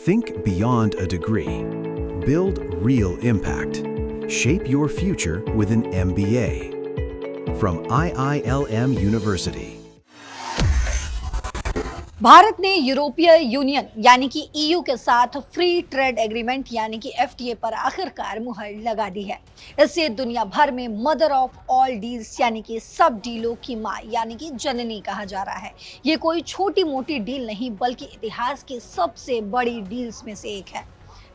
Think beyond a degree. Build real impact. Shape your future with an MBA. From IILM University. Bharat ने यूरोपीय union यानी कि EU के साथ फ्री ट्रेड एग्रीमेंट यानी कि एफटीए पर आखिरकार मुहर लगा दी है। इससे दुनिया भर में मदर ऑफ ऑल डील्स यानी कि सब डीलों की मां यानी कि जननी कहा जा रहा है। ये कोई छोटी मोटी डील नहीं बल्कि इतिहास की सबसे बड़ी डील्स में से एक है।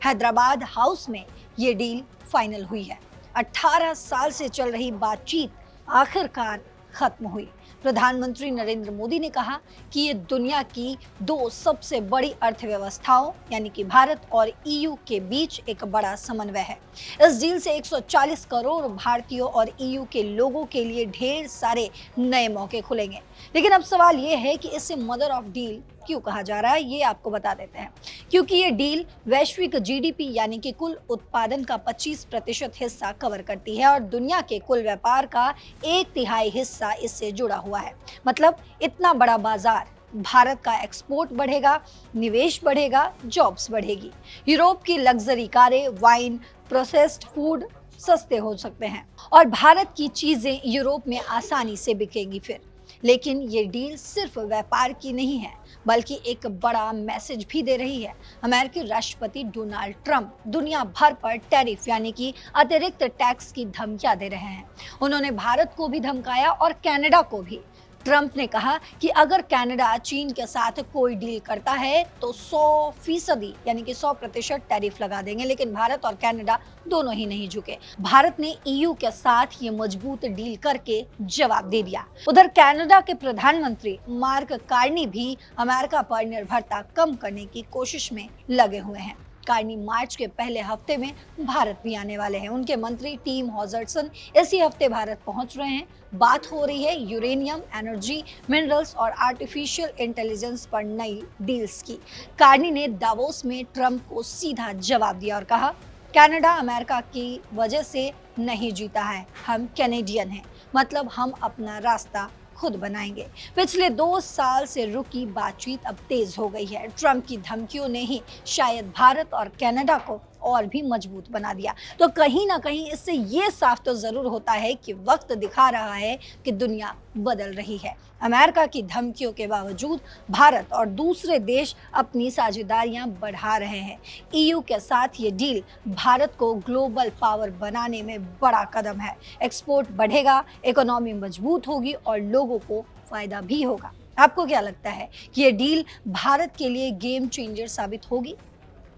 हैदराबाद हाउस में ये डील फाइनल हुई है। 18 साल से चल रही बातचीत आखिरकार खत्म हुई। प्रधानमंत्री नरेंद्र मोदी ने कहा कि ये दुनिया की दो सबसे बड़ी अर्थव्यवस्थाओं यानी कि भारत और ईयू के बीच एक बड़ा समन्वय है। इस डील से 140 करोड़ भारतीयों और ईयू के लोगों के लिए ढेर सारे नए मौके खुलेंगे। लेकिन अब सवाल ये है कि इसे मदर ऑफ डील क्यों कहा जा रहा है, ये आपको बता देते हैं। क्योंकि ये डील वैश्विक जीडीपी यानी कि कुल उत्पादन का 25% हिस्सा कवर करती है और दुनिया के कुल व्यापार का 1/3 हिस्सा इससे जुड़ा हुआ है। मतलब इतना बड़ा बाजार, भारत का एक्सपोर्ट बढ़ेगा, निवेश बढ़ेगा, जॉब्स बढ़ेगी। यूरोप की लग्जरी कारें, वाइन, प्रोसेस्ड फूड सस्ते हो सकते हैं और भारत की चीजें यूरोप में आसानी से बिकेंगी फिर। लेकिन ये डील सिर्फ व्यापार की नहीं है बल्कि एक बड़ा मैसेज भी दे रही है। अमेरिकी राष्ट्रपति डोनाल्ड ट्रंप दुनिया भर पर टैरिफ यानी कि अतिरिक्त टैक्स की धमकियां दे रहे हैं। उन्होंने भारत को भी धमकाया और कनाडा को भी। ट्रंप ने कहा कि अगर कनाडा चीन के साथ कोई डील करता है तो 100% यानी कि 100% टैरिफ लगा देंगे, लेकिन भारत और कनाडा दोनों ही नहीं झुके। भारत ने ईयू के साथ ये मजबूत डील करके जवाब दे दिया। उधर कनाडा के प्रधानमंत्री मार्क कार्नी भी अमेरिका पर निर्भरता कम करने की कोशिश में लगे हुए हैं। कार्नी मार्च के पहले हफ्ते में भारत भी आने वाले हैं। उनके मंत्री टिम हॉजर्सन इसी हफ्ते भारत पहुंच रहे हैं। बात हो रही है यूरेनियम, एनर्जी, मिनरल्स और आर्टिफिशियल इंटेलिजेंस पर नई डील्स की। कार्नी ने दावोस में ट्रंप को सीधा जवाब दिया और कहा, कनाडा अमेरिका की वजह से नहीं जीता है, हम कैनेडियन हैं, मतलब हम अपना रास्ता खुद बनाएंगे। पिछले 2 साल से रुकी बातचीत अब तेज हो गई है। ट्रंप की धमकियों ने ही शायद भारत और कनाडा को और भी मजबूत बना दिया। तो कहीं ना कहीं इससे ये साफ तो जरूर होता है कि वक्त दिखा रहा है कि दुनिया बदल रही है। अमेरिका की धमकियों के बावजूद भारत और दूसरे देश अपनी साझेदारियां बढ़ा रहे हैं। ईयू के साथ ये डील भारत को ग्लोबल पावर बनाने में बड़ा कदम है। एक्सपोर्ट बढ़ेगा, इकोनॉमी मजबूत होगी और लोगों को फायदा भी होगा। आपको क्या लगता है कि ये डील भारत के लिए गेम चेंजर साबित होगी?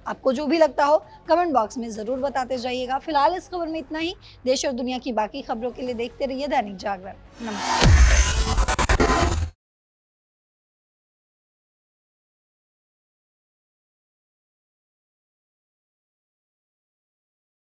आपको जो भी लगता हो कमेंट बॉक्स में जरूर बताते जाइएगा। फिलहाल इस खबर में इतना ही। देश और दुनिया की बाकी खबरों के लिए देखते रहिए दैनिक जागरण। नमस्कार।